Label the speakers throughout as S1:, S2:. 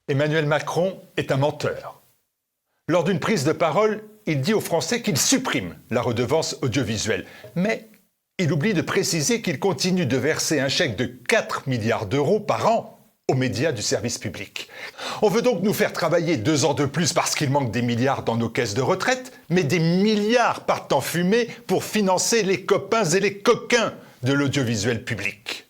S1: Emmanuel Macron est un menteur. Lors d'une prise de parole, il dit aux Français qu'il supprime la redevance audiovisuelle. Mais il oublie de préciser qu'il continue de verser un chèque de 4 milliards d'euros par an aux médias du service public. On veut donc nous faire travailler 2 ans de plus parce qu'il manque des milliards dans nos caisses de retraite, mais des milliards partent en fumée pour financer les copains et les coquins de l'audiovisuel public.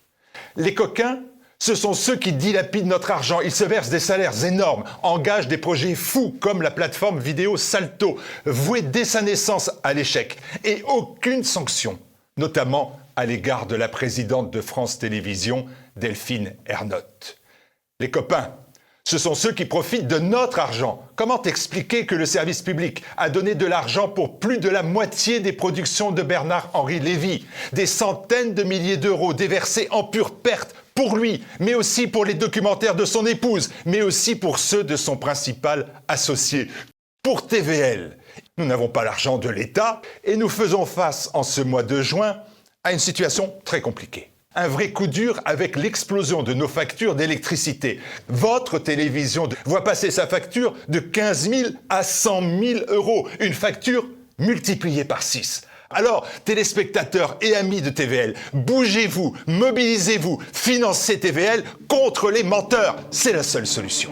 S1: Les coquins, ce sont ceux qui dilapident notre argent. Ils se versent des salaires énormes, engagent des projets fous comme la plateforme vidéo Salto, vouée dès sa naissance à l'échec, et aucune sanction, notamment à l'égard de la présidente de France Télévisions, Delphine Ernotte. Les copains, ce sont ceux qui profitent de notre argent. Comment expliquer que le service public a donné de l'argent pour plus de la moitié des productions de Bernard-Henri Lévy, des centaines de milliers d'euros déversés en pure perte pour lui, mais aussi pour les documentaires de son épouse, mais aussi pour ceux de son principal associé. Pour TVL, nous n'avons pas l'argent de l'État et nous faisons face en ce mois de juin à une situation très compliquée. Un vrai coup dur avec l'explosion de nos factures d'électricité. Votre télévision voit passer sa facture de 15 000 à 100 000 euros. Une facture multipliée par 6. Alors, téléspectateurs et amis de TVL, bougez-vous, mobilisez-vous, financez TVL contre les menteurs. C'est la seule solution.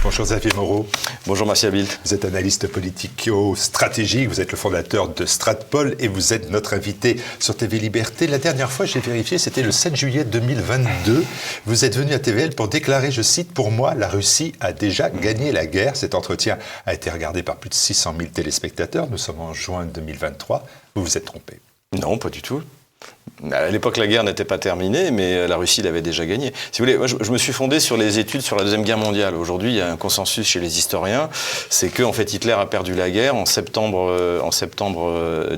S1: Bonjour Xavier Moreau.
S2: Bonjour Martial Bildt.
S1: Vous êtes analyste politico-stratégique, vous êtes le fondateur de Stratpol et vous êtes notre invité sur TV Liberté. La dernière fois, j'ai vérifié, c'était le 7 juillet 2022. Vous êtes venu à TVL pour déclarer, je cite, « Pour moi, la Russie a déjà gagné la guerre ». Cet entretien a été regardé par plus de 600 000 téléspectateurs. Nous sommes en juin 2023. Vous vous êtes trompé.
S2: Non, pas du tout. À l'époque, la guerre n'était pas terminée, mais la Russie l'avait déjà gagnée. Si vous voulez, moi, je me suis fondé sur les études sur la Deuxième Guerre mondiale. Aujourd'hui, il y a un consensus chez les historiens, c'est que en fait, Hitler a perdu la guerre en septembre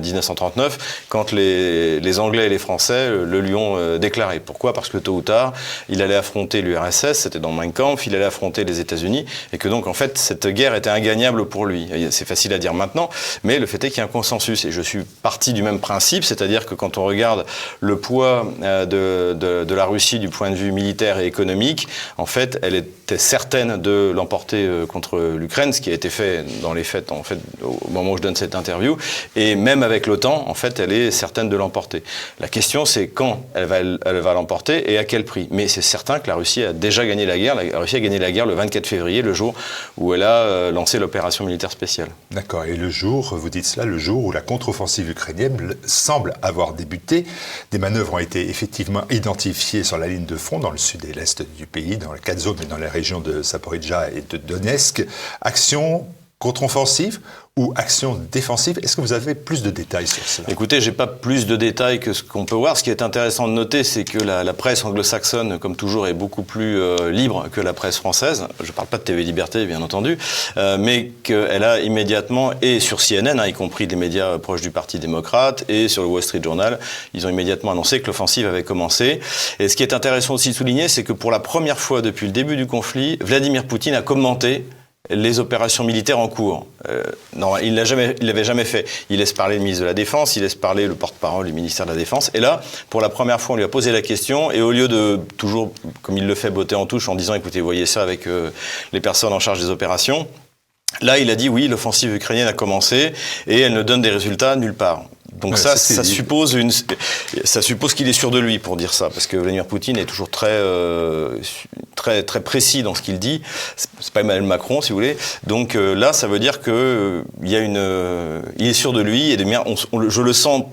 S2: 1939, quand les Anglais et les Français le lui ont déclaré. Pourquoi ? Parce que tôt ou tard, il allait affronter l'URSS, c'était dans Mein Kampf, il allait affronter les États-Unis, et que donc, en fait, cette guerre était ingagnable pour lui. C'est facile à dire maintenant, mais le fait est qu'il y a un consensus. Et je suis parti du même principe, c'est-à-dire que quand on regarde le poids de la Russie du point de vue militaire et économique, en fait, elle était certaine de l'emporter contre l'Ukraine, ce qui a été fait dans les faits, en fait, au moment où je donne cette interview. Et même avec l'OTAN, en fait, elle est certaine de l'emporter. La question, c'est quand elle va l'emporter et à quel prix. Mais c'est certain que la Russie a déjà gagné la guerre. La Russie a gagné la guerre le 24 février, le jour où elle a lancé l'opération militaire spéciale.
S1: D'accord. Et le jour, vous dites cela, le jour où la contre-offensive ukrainienne semble avoir débuté. Des manœuvres ont été effectivement identifiées sur la ligne de front dans le sud et l'est du pays, dans les 4 zones et dans les régions de Zaporijjia et de Donetsk. Action contre-offensive ou action défensive? Est-ce que vous avez plus de détails sur cela?
S2: Écoutez, j'ai pas plus de détails que ce qu'on peut voir. Ce qui est intéressant de noter, c'est que la presse anglo-saxonne, comme toujours, est beaucoup plus libre que la presse française. Je parle pas de TV Liberté, bien entendu, mais qu'elle a immédiatement, et sur CNN, y compris des médias proches du Parti démocrate, et sur le Wall Street Journal, ils ont immédiatement annoncé que l'offensive avait commencé. Et ce qui est intéressant aussi de souligner, c'est que pour la première fois depuis le début du conflit, Vladimir Poutine a commenté les opérations militaires en cours. Non, il l'avait jamais fait. Il laisse parler le ministre de la Défense, il laisse parler le porte-parole du ministère de la Défense. Et là, pour la première fois, on lui a posé la question. Et au lieu de toujours, comme il le fait, botter en touche en disant, écoutez, voyez ça avec les personnes en charge des opérations. Là, il a dit, oui, l'offensive ukrainienne a commencé et elle ne donne des résultats nulle part. Donc ça suppose qu'il est sûr de lui pour dire ça, parce que Vladimir Poutine est toujours très précis dans ce qu'il dit. C'est pas Emmanuel Macron, si vous voulez. Donc là, ça veut dire que il est sûr de lui et je le sens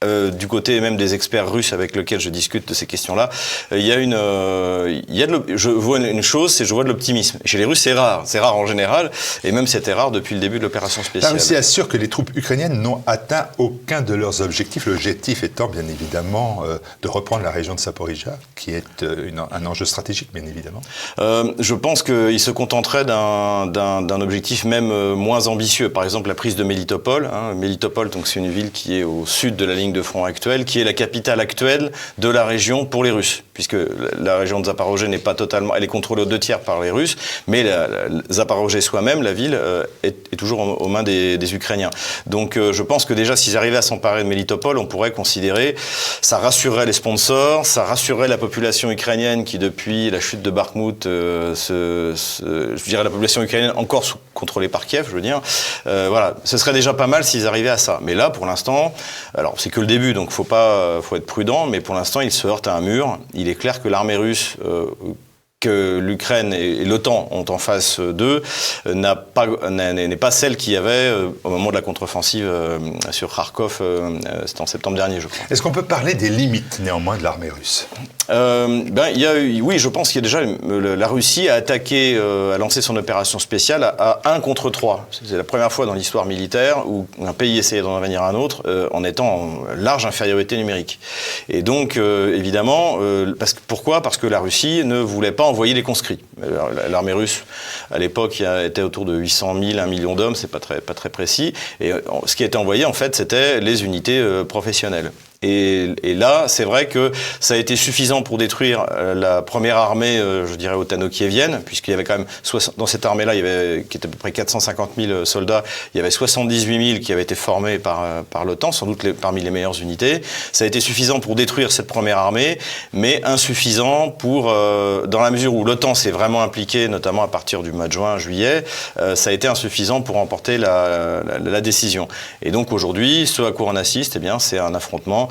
S2: du côté même des experts russes avec lesquels je discute de ces questions-là, je vois une chose, c'est je vois de l'optimisme. Chez les Russes, c'est rare en général, et même c'était rare depuis le début de l'opération spéciale.
S1: La Russie assure que les troupes ukrainiennes n'ont atteint aucun de leurs objectifs, l'objectif étant bien évidemment de reprendre la région de Zaporijia, qui est un enjeu stratégique, bien évidemment.
S2: Je pense qu'ils se contenteraient d'un objectif même moins ambitieux. Par exemple, la prise de Mélitopol. Mélitopol, donc c'est une ville qui est au sud de la ligne de front actuelle, qui est la capitale actuelle de la région pour les Russes, puisque la région de Zaporozhye n'est pas totalement, elle est contrôlée aux 2/3 par les Russes, mais Zaporozhye soi-même, la ville, est toujours aux mains des Ukrainiens. Donc je pense que déjà, s'ils arrivaient à s'emparer de Mélitopol, on pourrait considérer, ça rassurerait les sponsors, ça rassurerait la population ukrainienne qui, depuis la chute de Bakhmout, je dirais la population ukrainienne encore contrôlée par Kiev, je veux dire. Voilà, ce serait déjà pas mal s'ils arrivaient à ça. Mais là, pour l'instant, alors c'est que le début, donc faut être prudent, mais pour l'instant, il se heurte à un mur. Il est clair que l'armée russe, que l'Ukraine et l'OTAN ont en face d'eux, n'est pas celle qu'il y avait au moment de la contre-offensive sur Kharkov, c'était en septembre dernier, je crois.
S1: Est-ce qu'on peut parler des limites, néanmoins, de l'armée russe ?
S2: Oui, je pense qu'il y a déjà la Russie a attaqué, a lancé son opération spéciale à 1 contre 3. C'est la première fois dans l'histoire militaire où un pays essayait d'en venir à un autre en étant en large infériorité numérique. Et donc, évidemment, pourquoi ? Parce que la Russie ne voulait pas envoyer les conscrits. L'armée russe, à l'époque, était autour de 800 000, 1 million d'hommes, c'est pas très précis. Et ce qui a été envoyé, en fait, c'était les unités professionnelles. Et là, c'est vrai que ça a été suffisant pour détruire la première armée, je dirais, otano-kievienne, puisqu'il y avait quand même, dans cette armée-là, qui était à peu près 450 000 soldats, il y avait 78 000 qui avaient été formés par l'OTAN, sans doute parmi les meilleures unités. Ça a été suffisant pour détruire cette première armée, mais insuffisant dans la mesure où l'OTAN s'est vraiment impliquée, notamment à partir du mois de juin, juillet, ça a été insuffisant pour remporter la décision. Et donc aujourd'hui, ce à quoi on assiste, eh bien, c'est un affrontement,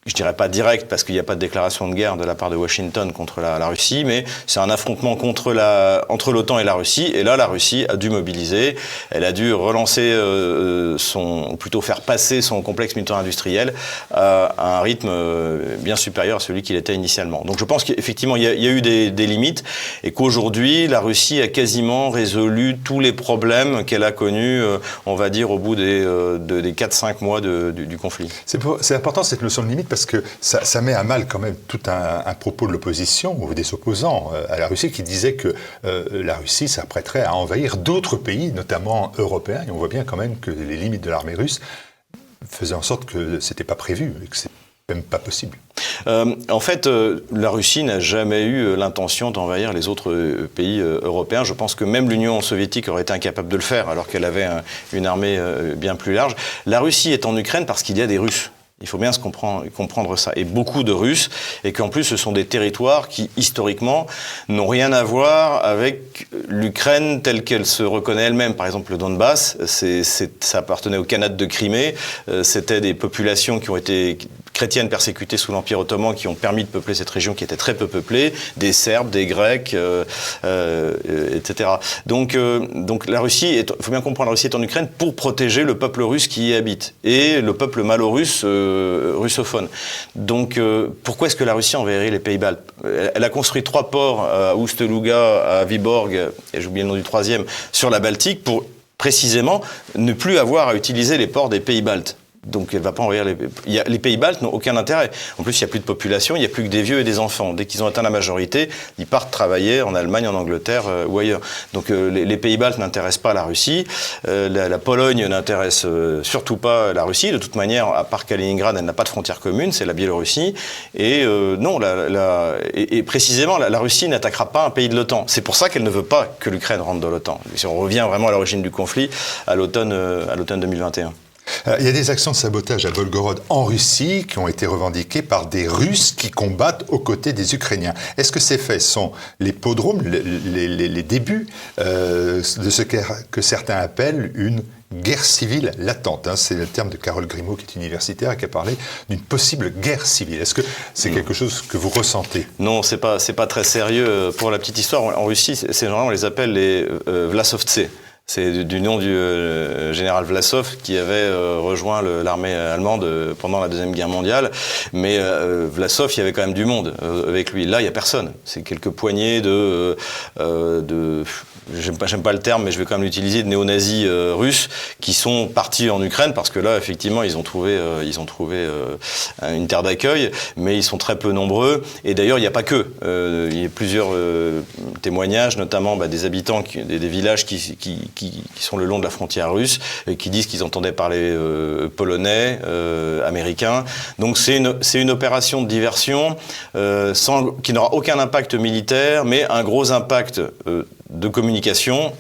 S2: je dirais pas direct parce qu'il n'y a pas de déclaration de guerre de la part de Washington contre la Russie, mais c'est un affrontement entre l'OTAN et la Russie. Et là, la Russie a dû mobiliser, elle a dû relancer plutôt faire passer son complexe militaire-industriel à un rythme bien supérieur à celui qu'il était initialement. Donc je pense qu'effectivement, il y a eu des limites et qu'aujourd'hui, la Russie a quasiment résolu tous les problèmes qu'elle a connus, on va dire, au bout des 4-5 mois du conflit.
S1: C'est important cette notion de limite parce que ça met à mal quand même tout un propos de l'opposition ou des opposants à la Russie qui disaient que la Russie s'apprêterait à envahir d'autres pays, notamment européens. Et on voit bien quand même que les limites de l'armée russe faisaient en sorte que c'était pas prévu et que c'est même pas possible.
S2: En fait, la Russie n'a jamais eu l'intention d'envahir les autres pays européens. Je pense que même l'Union soviétique aurait été incapable de le faire alors qu'elle avait une armée bien plus large. La Russie est en Ukraine parce qu'il y a des Russes. Il faut bien comprendre ça. Et beaucoup de Russes, et qu'en plus ce sont des territoires qui, historiquement, n'ont rien à voir avec l'Ukraine telle qu'elle se reconnaît elle-même. Par exemple, le Donbass, ça appartenait au Khanat de Crimée, c'était des populations qui ont été chrétiennes persécutées sous l'Empire ottoman qui ont permis de peupler cette région qui était très peu peuplée, des Serbes, des Grecs, etc. Donc la Russie, il faut bien comprendre, la Russie est en Ukraine pour protéger le peuple russe qui y habite et le peuple malo-russe russophone. Donc pourquoi est-ce que la Russie enverrait les pays baltes ? Elle a construit 3 ports à Ust-Luga, à Vyborg, et j'ai oublié le nom du 3e, sur la Baltique pour précisément ne plus avoir à utiliser les ports des pays baltes. Donc elle va pas envahir les pays baltes n'ont aucun intérêt. En plus, il n'y a plus de population, il n'y a plus que des vieux et des enfants. Dès qu'ils ont atteint la majorité, ils partent travailler en Allemagne, en Angleterre ou ailleurs. Donc les pays baltes n'intéressent pas la Russie. La Pologne n'intéresse surtout pas la Russie. De toute manière, à part Kaliningrad, elle n'a pas de frontière commune, c'est la Biélorussie. Et non, et précisément, la Russie n'attaquera pas un pays de l'OTAN. C'est pour ça qu'elle ne veut pas que l'Ukraine rentre dans l'OTAN. Si on revient vraiment à l'origine du conflit, à l'automne 2021.
S1: Il y a des actions de sabotage à Volgorod en Russie qui ont été revendiquées par des Russes qui combattent aux côtés des Ukrainiens. Est-ce que ces faits sont les podromes, les débuts de ce que certains appellent une guerre civile latente, C'est le terme de Carole Grimaud, qui est universitaire et qui a parlé d'une possible guerre civile. Est-ce que c'est quelque chose que vous ressentez ?
S2: Non, c'est pas très sérieux. Pour la petite histoire, en Russie, ces gens-là, on les appelle les Vlasovtse. C'est du nom du général Vlasov qui avait rejoint l'armée allemande pendant la Deuxième Guerre mondiale. Mais Vlasov, il y avait quand même du monde avec lui. Là, il n'y a personne. C'est quelques poignées de j'aime pas le terme, mais je vais quand même l'utiliser, de néo-nazis russes qui sont partis en Ukraine parce que là, effectivement, ils ont trouvé une terre d'accueil, mais ils sont très peu nombreux. Et d'ailleurs, il n'y a pas que. Il y a plusieurs témoignages, notamment des habitants des villages qui sont le long de la frontière russe, et qui disent qu'ils entendaient parler polonais, américains. Donc c'est une opération de diversion qui n'aura aucun impact militaire, mais un gros impact de communication.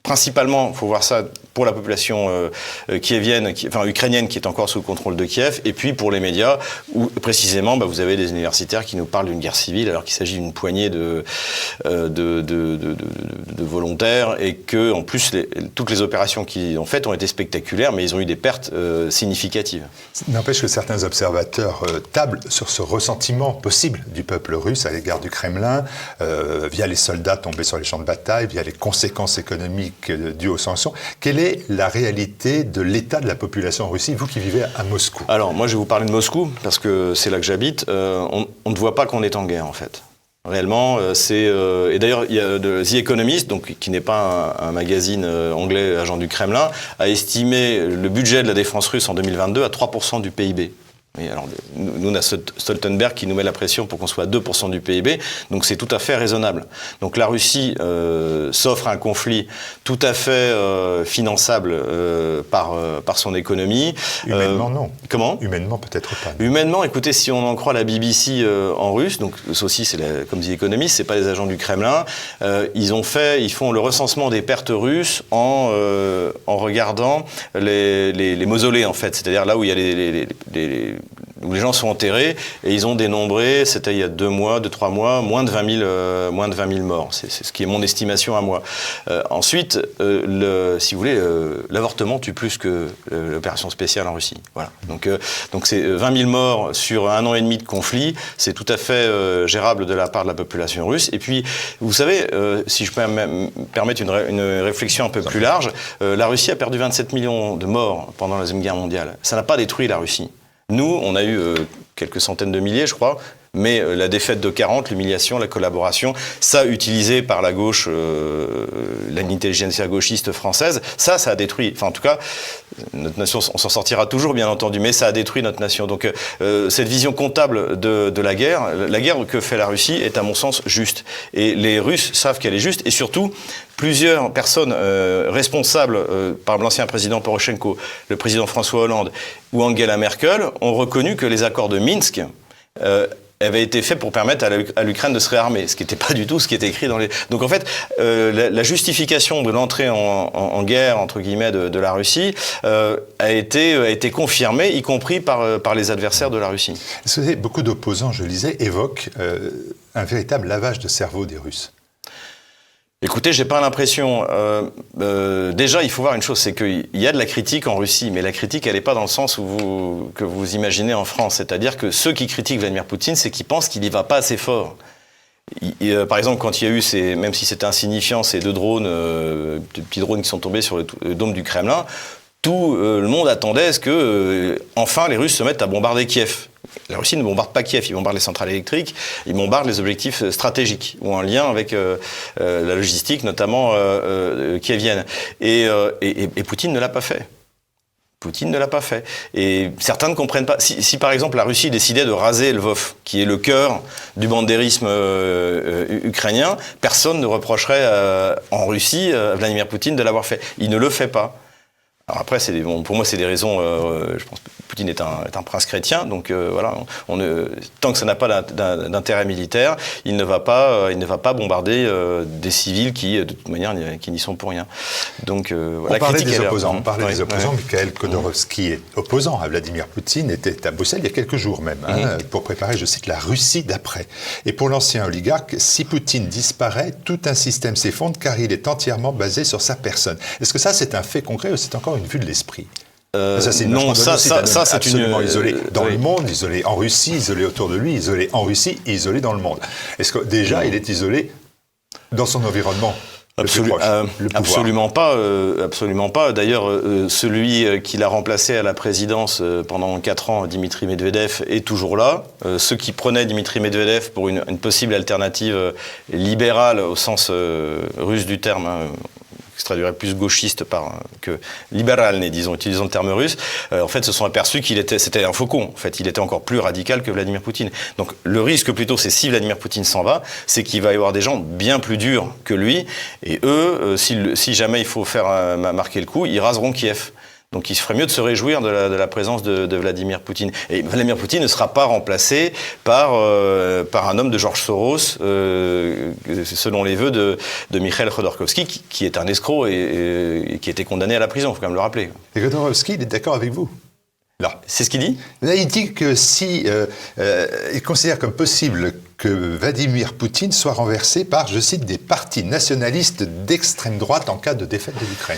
S2: Principalement, il faut voir ça pour la population ukrainienne qui est encore sous le contrôle de Kiev, et puis pour les médias, où précisément vous avez des universitaires qui nous parlent d'une guerre civile alors qu'il s'agit d'une poignée de volontaires, et que en plus toutes les opérations qu'ils ont faites ont été spectaculaires, mais ils ont eu des pertes significatives.
S1: N'empêche que certains observateurs tablent sur ce ressentiment possible du peuple russe à l'égard du Kremlin, via les soldats tombés sur les champs de bataille, via les conséquences économiques dues aux sanctions. Quelle est la réalité de l'état de la population en Russie, vous qui vivez à Moscou?
S2: Alors, moi, je vais vous parler de Moscou, parce que c'est là que j'habite. On ne voit pas qu'on est en guerre, en fait. Réellement, et d'ailleurs, il y a The Economist, donc, qui n'est pas un magazine anglais agent du Kremlin, a estimé le budget de la défense russe en 2022 à 3% du PIB. Et alors, nous, on a Stoltenberg qui nous met la pression pour qu'on soit à 2% du PIB, donc c'est tout à fait raisonnable. Donc la Russie s'offre un conflit tout à fait finançable par son économie.
S1: Humainement, non.
S2: Comment ?
S1: Humainement, peut-être pas.
S2: Humainement, écoutez, si on en croit la BBC en russe, donc ça aussi, comme dit l'économiste, c'est pas les agents du Kremlin, ils font le recensement des pertes russes en regardant les mausolées, en fait, c'est-à-dire là où il y a où les gens sont enterrés, et ils ont dénombré, c'était il y a 2-3 mois, moins de 20 000 morts. C'est ce qui est mon estimation à moi. Ensuite, si vous voulez, l'avortement tue plus que l'opération spéciale en Russie. Voilà. Donc c'est 20 000 morts sur 1 an et demi de conflit, c'est tout à fait gérable de la part de la population russe. Et puis, vous savez, si je peux me permettre une réflexion un peu plus large, la Russie a perdu 27 millions de morts pendant la Deuxième Guerre mondiale. Ça n'a pas détruit la Russie. Nous, on a eu quelques centaines de milliers, je crois, mais la défaite de 40, l'humiliation, la collaboration, ça utilisé par la gauche, l'intelligentsia gauchiste française, ça a détruit. Enfin, en tout cas, notre nation, on s'en sortira toujours, bien entendu, mais ça a détruit notre nation. Donc, cette vision comptable de la guerre que fait la Russie est, à mon sens, juste. Et les Russes savent qu'elle est juste, et surtout, plusieurs personnes responsables, par l'ancien président Poroshenko, le président François Hollande ou Angela Merkel, ont reconnu que les accords de Minsk avait été fait pour permettre à l'Ukraine de se réarmer, ce qui n'était pas du tout ce qui était écrit dans les... Donc en fait, la justification de l'entrée en guerre, entre guillemets, de la Russie a été confirmée, y compris par les adversaires de la Russie.
S1: Est-ce que beaucoup d'opposants, je lisais, évoquent un véritable lavage de cerveau des Russes?
S2: Écoutez, j'ai pas l'impression. Déjà, il faut voir une chose, c'est qu'il y a de la critique en Russie, mais la critique, elle n'est pas dans le sens que vous imaginez en France. C'est-à-dire que ceux qui critiquent Vladimir Poutine, c'est qu'ils pensent qu'il n'y va pas assez fort. Par exemple, quand il y a eu, même si c'était insignifiant, ces 2 drones, petits drones qui sont tombés sur le dôme du Kremlin, tout le monde attendait à ce que, enfin, les Russes se mettent à bombarder Kiev. La Russie ne bombarde pas Kiev, ils bombardent les centrales électriques, ils bombardent les objectifs stratégiques, ou en lien avec la logistique, notamment kievienne. Et Poutine ne l'a pas fait. Poutine ne l'a pas fait. Et certains ne comprennent pas. Si par exemple la Russie décidait de raser Lvov, qui est le cœur du bandérisme ukrainien, personne ne reprocherait en Russie à Vladimir Poutine de l'avoir fait. Il ne le fait pas. Alors après, pour moi, c'est des raisons. Je pense que Poutine est un prince chrétien, donc voilà. Tant que ça n'a pas d'intérêt militaire, il ne va pas bombarder des civils qui, de toute manière, qui n'y sont pour rien. Donc
S1: voilà. On parlait des opposants. Mikhail Khodorkovsky, opposant à Vladimir Poutine, était à Bruxelles il y a quelques jours même, pour préparer, je cite, la Russie d'après. Et pour l'ancien oligarque, si Poutine disparaît, tout un système s'effondre car il est entièrement basé sur sa personne. Est-ce que ça, c'est un fait concret ou c'est encore une vue de l'esprit? Ça, c'est absolument isolé dans le monde, isolé en Russie, isolé autour de lui, isolé en Russie, isolé dans le monde. Est-ce que déjà il est isolé dans son environnement le plus proche, le pouvoir.
S2: Absolument pas. D'ailleurs, celui qui l'a remplacé à la présidence pendant 4 ans, Dimitri Medvedev, est toujours là. Ceux qui prenaient Dimitri Medvedev pour une possible alternative libérale au sens russe du terme, qui se traduirait plus gauchiste que libéral, disons, utilisons le terme russe, en fait, se sont aperçus c'était un faucon. En fait, il était encore plus radical que Vladimir Poutine. Donc, le risque plutôt, c'est si Vladimir Poutine s'en va, c'est qu'il va y avoir des gens bien plus durs que lui, et eux, si jamais il faut faire marquer le coup, ils raseront Kiev. Donc il se ferait mieux de se réjouir de la présence de Vladimir Poutine. Et Vladimir Poutine ne sera pas remplacé par un homme de George Soros, selon les vœux de Mikhail Khodorkovsky, qui est un escroc et qui a été condamné à la prison, il faut quand même le rappeler.
S1: Et Khodorkovsky, il est d'accord avec vous? Là.
S2: C'est ce qu'il dit?
S1: Là, il dit que il considère comme possible que Vladimir Poutine soit renversé par, je cite, des partis nationalistes d'extrême droite en cas de défaite de l'Ukraine.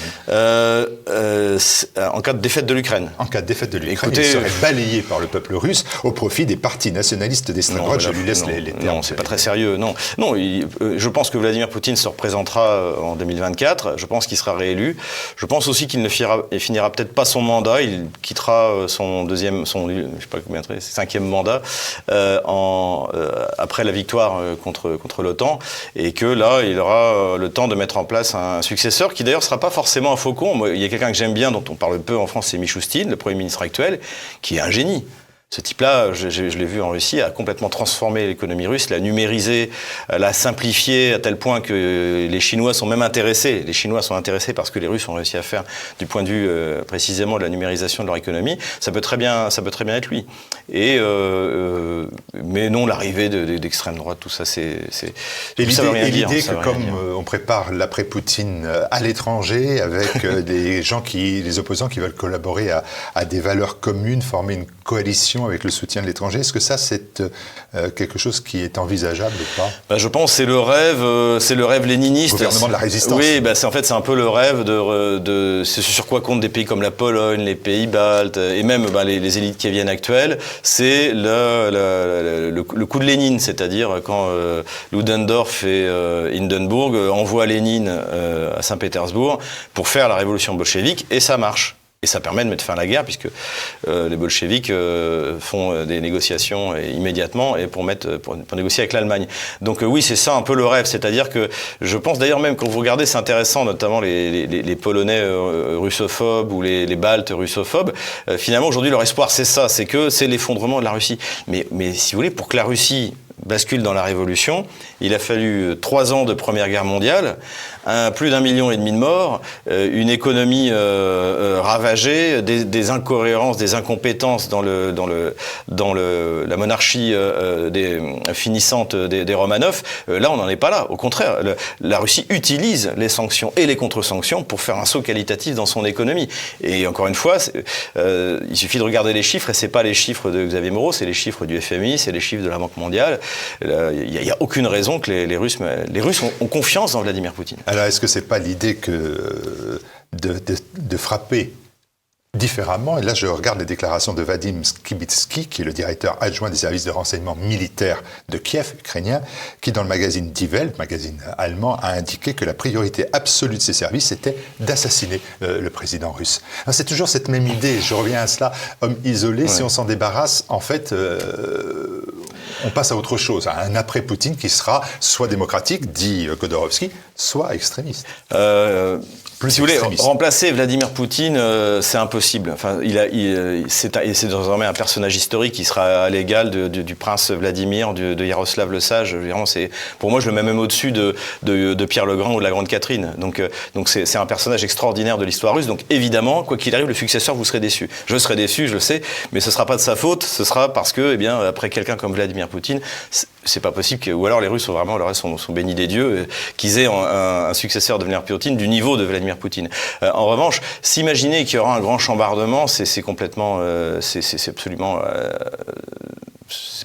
S2: En cas de défaite de l'Ukraine.
S1: En cas de défaite de l'Ukraine, il serait balayé par le peuple russe au profit des partis nationalistes d'extrême droite. Je lui laisse les termes.
S2: Non, c'est pas très sérieux. Non, je pense que Vladimir Poutine se représentera en 2024. Je pense qu'il sera réélu. Je pense aussi qu'il ne finira peut-être pas son mandat. Il quittera son je sais pas combien, 5e mandat après la victoire contre l'OTAN, et que là, il aura le temps de mettre en place un successeur, qui d'ailleurs ne sera pas forcément un faucon. Moi, il y a quelqu'un que j'aime bien, dont on parle peu en France, c'est Mishustin, le Premier ministre actuel, qui est un génie. Ce type-là, je l'ai vu en Russie, a complètement transformé l'économie russe, l'a numérisé, l'a simplifié à tel point que les Chinois sont même intéressés. Les Chinois sont intéressés par ce que les Russes ont réussi à faire du point de vue précisément de la numérisation de leur économie. Ça peut très bien être lui. Mais non, l'arrivée d'extrême droite, tout ça, c'est
S1: et l'idée que comme on prépare l'après-Poutine à l'étranger, avec les opposants qui veulent collaborer à des valeurs communes, former une coalition avec le soutien de l'étranger, est-ce que ça, c'est quelque chose qui est envisageable ou pas?
S2: Je pense que c'est le rêve léniniste.
S1: Le gouvernement de la résistance.
S2: Oui, c'est un peu le rêve c'est sur quoi comptent des pays comme la Pologne, les pays baltes, et même les élites kieviennes actuelles, c'est le coup de Lénine, c'est-à-dire quand Ludendorff et Hindenburg envoient Lénine à Saint-Pétersbourg pour faire la révolution bolchevique, et ça marche. Et ça permet de mettre fin à la guerre, puisque les bolcheviks font des négociations immédiatement pour négocier avec l'Allemagne. Donc oui, c'est ça un peu le rêve. C'est-à-dire que je pense d'ailleurs même, quand vous regardez, c'est intéressant, notamment les Polonais russophobes ou les Baltes russophobes, finalement aujourd'hui leur espoir c'est ça, c'est l'effondrement de la Russie. Mais si vous voulez, pour que la Russie bascule dans la révolution, il a fallu 3 ans de Première Guerre mondiale, plus d'1,5 million de morts, une économie ravagée, des incohérences, des incompétences dans la monarchie finissante des Romanov. Là, on n'en est pas là. Au contraire, la Russie utilise les sanctions et les contre-sanctions pour faire un saut qualitatif dans son économie. Et encore une fois, il suffit de regarder les chiffres, et c'est pas les chiffres de Xavier Moreau, c'est les chiffres du FMI, c'est les chiffres de la Banque mondiale. Il n'y a aucune raison que les Russes ont confiance dans Vladimir Poutine.
S1: Alors, est-ce que c'est pas l'idée de frapper différemment? Et là, je regarde les déclarations de Vadim Skibitsky, qui est le directeur adjoint des services de renseignement militaire de Kiev, ukrainien, qui, dans le magazine Die Welt, magazine allemand, a indiqué que la priorité absolue de ses services était d'assassiner le président russe. Alors, c'est toujours cette même idée, je reviens à cela, homme isolé, si on s'en débarrasse, en fait, on passe à autre chose, à un après-Poutine qui sera soit démocratique, dit Khodorkovsky, soit extrémiste.
S2: Si vous voulez, remplacer Vladimir Poutine, c'est impossible. Enfin, c'est désormais un personnage historique qui sera à l'égal du prince Vladimir, de Yaroslav le Sage. Pour moi, je le mets même au-dessus de Pierre le Grand ou de la Grande Catherine. Donc c'est un personnage extraordinaire de l'histoire russe. Donc évidemment, quoi qu'il arrive, le successeur, vous serez déçu. Je serai déçu, je le sais, mais ce sera pas de sa faute. Ce sera parce que, après quelqu'un comme Vladimir Poutine, c'est pas possible ou alors les Russes sont bénis des dieux, qu'ils aient un successeur de Vladimir Poutine du niveau de Vladimir Poutine. En revanche, s'imaginer qu'il y aura un grand chambardement, c'est complètement, c'est absolument,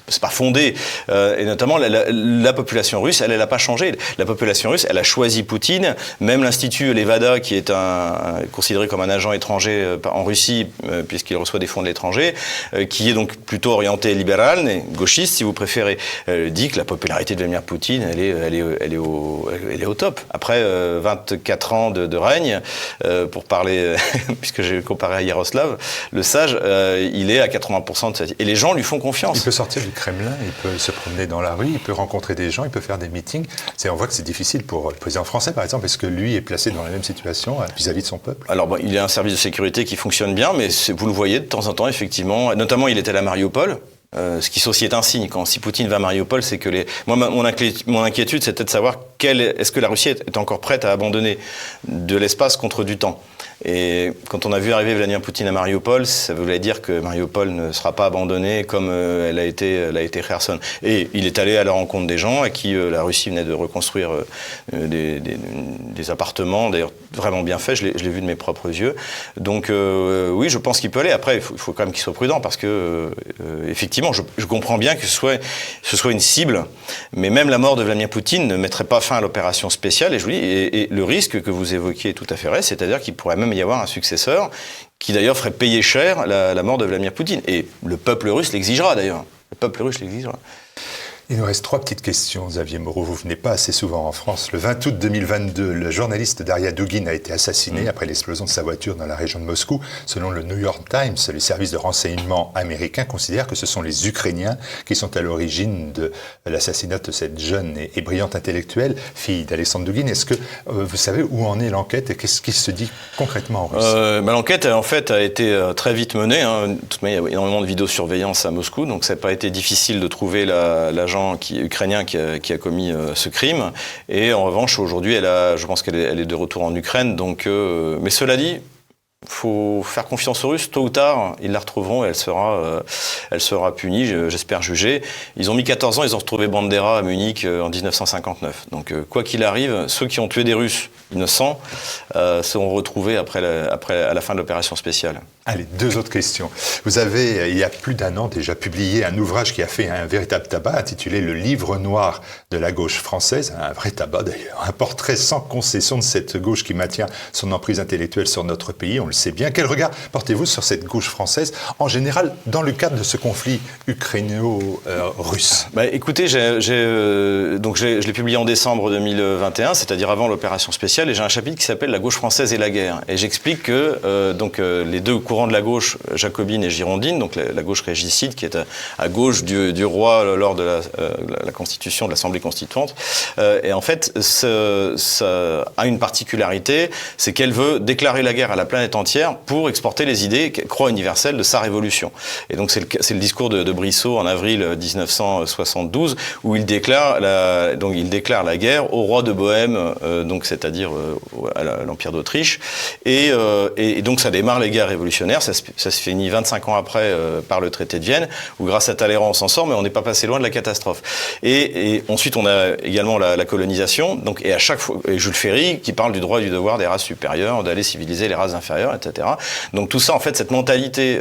S2: c'est pas fondé. Et notamment, la population russe, elle n'a pas changé. La population russe, elle a choisi Poutine. Même l'Institut Levada, qui est considéré comme un agent étranger en Russie, puisqu'il reçoit des fonds de l'étranger, qui est donc plutôt orienté libéral, gauchiste, si vous préférez, dit que la popularité de Vladimir Poutine, elle est au top. Après 24 ans de règne, pour parler, puisque j'ai comparé à Yaroslav, le sage, il est à 80% de sa... Et les gens lui font confiance.
S1: Il peut sortir du Kremlin, il peut se promener dans la rue, il peut rencontrer des gens, il peut faire des meetings. On voit que c'est difficile pour le président français, par exemple, parce que lui est placé dans la même situation vis-à-vis de son peuple.
S2: Alors, bon, il y a un service de sécurité qui fonctionne bien, mais vous le voyez de temps en temps, effectivement. Notamment, il était à Mariupol. Ce qui aussi est un signe. Si Poutine va à Mariupol, c'est que moi, mon inquiétude, c'était de savoir est-ce que la Russie est encore prête à abandonner de l'espace contre du temps. Et quand on a vu arriver Vladimir Poutine à Mariupol, ça voulait dire que Mariupol ne sera pas abandonnée comme elle a été Kherson. Et il est allé à la rencontre des gens à qui la Russie venait de reconstruire des appartements, d'ailleurs vraiment bien faits, je l'ai vu de mes propres yeux. Donc oui, je pense qu'il peut aller. Après, il faut quand même qu'il soit prudent parce que effectivement, je comprends bien que ce soit une cible, mais même la mort de Vladimir Poutine ne mettrait pas fin à l'opération spéciale. Et je vous dis, et le risque que vous évoquiez est tout à fait vrai, c'est-à-dire qu'il pourrait même y avoir un successeur qui d'ailleurs ferait payer cher la mort de Vladimir Poutine. Et le peuple russe l'exigera d'ailleurs. Le peuple russe l'exigera.
S1: Il nous reste 3 petites questions, Xavier Moreau. Vous venez pas assez souvent en France. Le 20 août 2022, le journaliste Daria Dugin a été assassiné après l'explosion de sa voiture dans la région de Moscou. Selon le New York Times, le service de renseignement américain considère que ce sont les Ukrainiens qui sont à l'origine de l'assassinat de cette jeune et brillante intellectuelle, fille d'Alexandre Dugin. Est-ce que vous savez où en est l'enquête et qu'est-ce qui se dit concrètement en Russie?
S2: L'enquête, en fait, a été très vite menée. De toute manière, il y a énormément de vidéosurveillance à Moscou, donc ça n'a pas été difficile de trouver l'agent ukrainien qui a commis ce crime. Et en revanche, aujourd'hui, je pense qu'elle est de retour en Ukraine. Donc, mais cela dit, faut faire confiance aux Russes. Tôt ou tard, ils la retrouveront et elle sera punie, j'espère jugée. Ils ont mis 14 ans, ils ont retrouvé Bandera à Munich en 1959. Donc, quoi qu'il arrive, ceux qui ont tué des Russes innocents seront retrouvés à la fin de l'opération spéciale.
S1: Allez, 2 autres questions. Vous avez, il y a plus d'1 an déjà, publié un ouvrage qui a fait un véritable tabac, intitulé « Le livre noir de la gauche française », un vrai tabac d'ailleurs, un portrait sans concession de cette gauche qui maintient son emprise intellectuelle sur notre pays, on le sait bien. Quel regard portez-vous sur cette gauche française, en général, dans le cadre de ce conflit ukraino-russe?
S2: Écoutez, je l'ai publié en décembre 2021, c'est-à-dire avant l'opération spéciale, et j'ai un chapitre qui s'appelle « La gauche française et la guerre ». Et j'explique que les deux courants de la gauche jacobine et girondine, donc la gauche régicide qui est à gauche du roi lors de la constitution de l'Assemblée constituante, et en fait ça a une particularité, c'est qu'elle veut déclarer la guerre à la planète entière pour exporter les idées croix universelles de sa révolution. Et donc c'est le discours de Brissot en avril 1972 où il déclare la guerre au roi de Bohême, donc c'est-à-dire à l'Empire d'Autriche, et donc ça démarre les guerres révolutionnaire, ça se finit 25 ans après par le traité de Vienne, où grâce à Talleyrand on s'en sort, mais on n'est pas passé loin de la catastrophe. Et ensuite on a également la colonisation, donc, et à chaque fois, et Jules Ferry qui parle du droit et du devoir des races supérieures, d'aller civiliser les races inférieures, etc. Donc tout ça, en fait, cette mentalité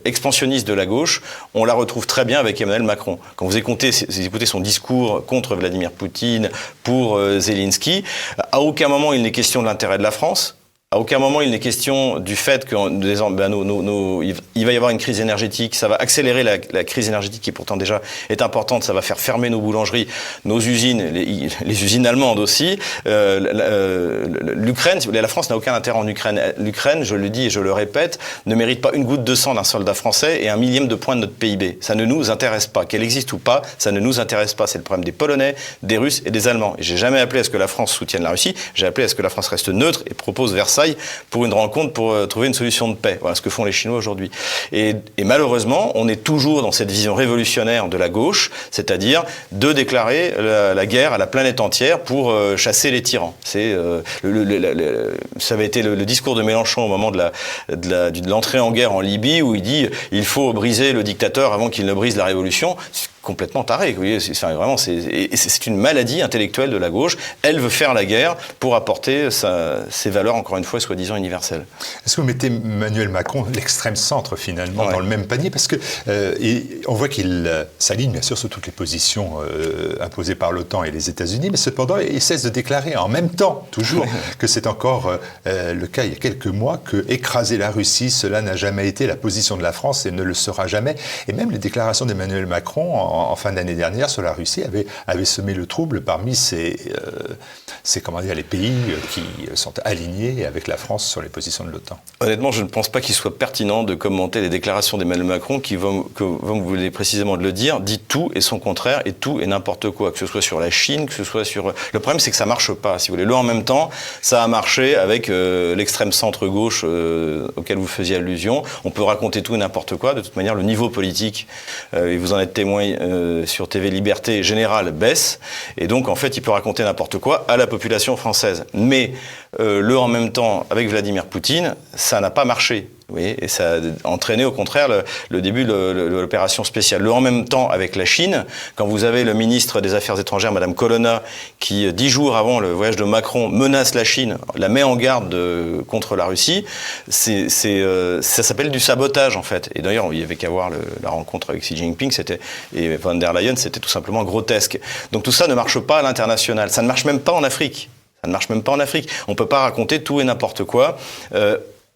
S2: expansionniste de la gauche, on la retrouve très bien avec Emmanuel Macron. Quand vous écoutez son discours contre Vladimir Poutine, pour Zelensky, à aucun moment il n'est question de l'intérêt de la France. À aucun moment il n'est question du fait qu'il va y avoir une crise énergétique, ça va accélérer la crise énergétique qui pourtant déjà est importante, ça va faire fermer nos boulangeries, nos usines, les usines allemandes aussi. L'Ukraine, la France n'a aucun intérêt en Ukraine. L'Ukraine, je le dis et je le répète, ne mérite pas une goutte de sang d'un soldat français et 1 millième de point de notre PIB. Ça ne nous intéresse pas. Qu'elle existe ou pas, ça ne nous intéresse pas. C'est le problème des Polonais, des Russes et des Allemands. Et j'ai jamais appelé à ce que la France soutienne la Russie, j'ai appelé à ce que la France reste neutre et propose Versailles pour une rencontre, pour trouver une solution de paix. Voilà ce que font les Chinois aujourd'hui. Et malheureusement, on est toujours dans cette vision révolutionnaire de la gauche, c'est-à-dire de déclarer la guerre à la planète entière pour chasser les tyrans. Ça avait été le discours de Mélenchon au moment de l'entrée en guerre en Libye, où il dit « il faut briser le dictateur avant qu'il ne brise la révolution ». complètement tarée. Vous voyez, c'est une maladie intellectuelle de la gauche. Elle veut faire la guerre pour apporter ses valeurs, encore une fois, soi-disant universelles.
S1: Est-ce que vous mettez Emmanuel Macron, l'extrême centre finalement, dans le même panier? Parce que on voit qu'il s'aligne bien sûr sur toutes les positions imposées par l'OTAN et les États-Unis, mais cependant il cesse de déclarer en même temps, toujours, que c'est encore le cas il y a quelques mois, que écraser la Russie, cela n'a jamais été la position de la France et ne le sera jamais. Et même les déclarations d'Emmanuel Macron en fin d'année dernière sur la Russie avaient semé le trouble parmi les pays qui sont alignés avec la France sur les positions de l'OTAN.
S2: Honnêtement, je ne pense pas qu'il soit pertinent de commenter les déclarations d'Emmanuel Macron qui, comme vous voulez précisément de le dire, dit tout et son contraire et tout et n'importe quoi, que ce soit sur la Chine, que ce soit sur... Le problème, c'est que ça marche pas, si vous voulez. Le en même temps, ça a marché avec l'extrême centre-gauche auquel vous faisiez allusion. On peut raconter tout et n'importe quoi. De toute manière, le niveau politique, et vous en êtes témoin sur TV Liberté, général baisse. Et donc, en fait, il peut raconter n'importe quoi à la population française. Mais le en même temps, avec Vladimir Poutine, ça n'a pas marché. Oui, et ça a entraîné au contraire le début de l'opération spéciale. Le en même temps avec la Chine, quand vous avez le ministre des Affaires étrangères, Madame Colonna, qui 10 jours avant le voyage de Macron menace la Chine, la met en garde contre la Russie, ça s'appelle du sabotage en fait. Et d'ailleurs, il y avait qu'à voir la rencontre avec Xi Jinping, et von der Leyen, c'était tout simplement grotesque. Donc tout ça ne marche pas à l'international. Ça ne marche même pas en Afrique. Ça ne marche même pas en Afrique. On ne peut pas raconter tout et n'importe quoi.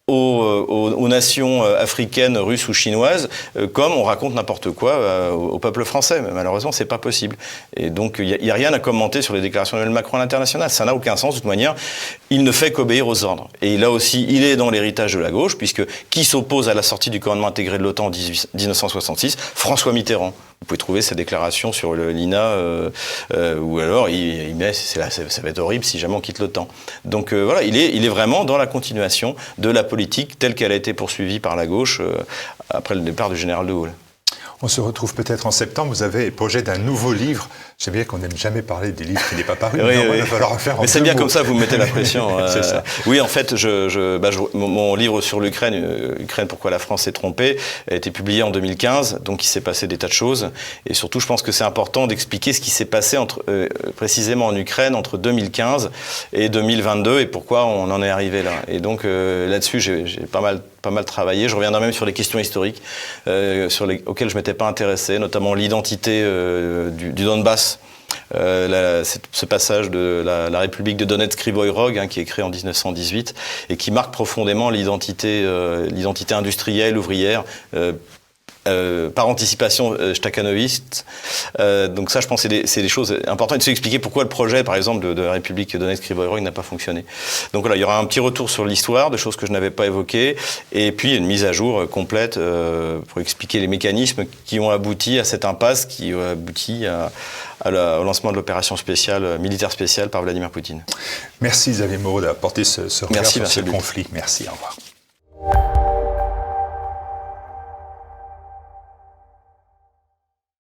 S2: Aux nations africaines, russes ou chinoises, comme on raconte n'importe quoi au peuple français. Mais malheureusement, c'est pas possible. Et donc, il n'y a rien à commenter sur les déclarations d'Emmanuel Macron à l'international. Ça n'a aucun sens. De toute manière, il ne fait qu'obéir aux ordres. Et là aussi, il est dans l'héritage de la gauche, puisque qui s'oppose à la sortie du commandement intégré de l'OTAN en 1966 ? François Mitterrand. Vous pouvez trouver sa déclaration sur l'INA, ou alors il met, ça va être horrible si jamais on quitte l'OTAN. Donc voilà, il est vraiment dans la continuation de la politique telle qu'elle a été poursuivie par la gauche après le départ du général de Gaulle.
S1: On se retrouve peut-être en septembre. Vous avez projet d'un nouveau livre. J'aime bien qu'on n'aime jamais parler des livres qui n'est pas paru.
S2: Oui,
S1: il va falloir faire en
S2: mais c'est bien mots. Comme ça, vous me mettez la pression.
S1: C'est ça.
S2: Oui, en fait, mon livre sur l'Ukraine, pourquoi la France s'est trompée, a été publié en 2015. Donc, il s'est passé des tas de choses. Et surtout, je pense que c'est important d'expliquer ce qui s'est passé précisément en Ukraine entre 2015 et 2022 et pourquoi on en est arrivé là. Et donc, là-dessus, j'ai pas mal travaillé. Je reviendrai même sur les questions historiques auxquelles je m'étais pas intéressé, notamment l'identité du Donbass. Ce passage de la République de Donetsk-Krivoï-Rog, qui est créé en 1918 et qui marque profondément l'identité industrielle, ouvrière, par anticipation stakhanoviste. Donc ça, je pense que c'est des choses importantes. Il faut expliquer pourquoi le projet, par exemple, de la République de Donetsk-Krivoï-Rog n'a pas fonctionné. Donc voilà, il y aura un petit retour sur l'histoire, de choses que je n'avais pas évoquées, et puis une mise à jour complète pour expliquer les mécanismes qui ont abouti à cette impasse, qui ont abouti au lancement de l'opération militaire spéciale par Vladimir Poutine.
S1: Merci Xavier Moreau d'avoir porté ce regard sur ce conflit. Merci, au revoir.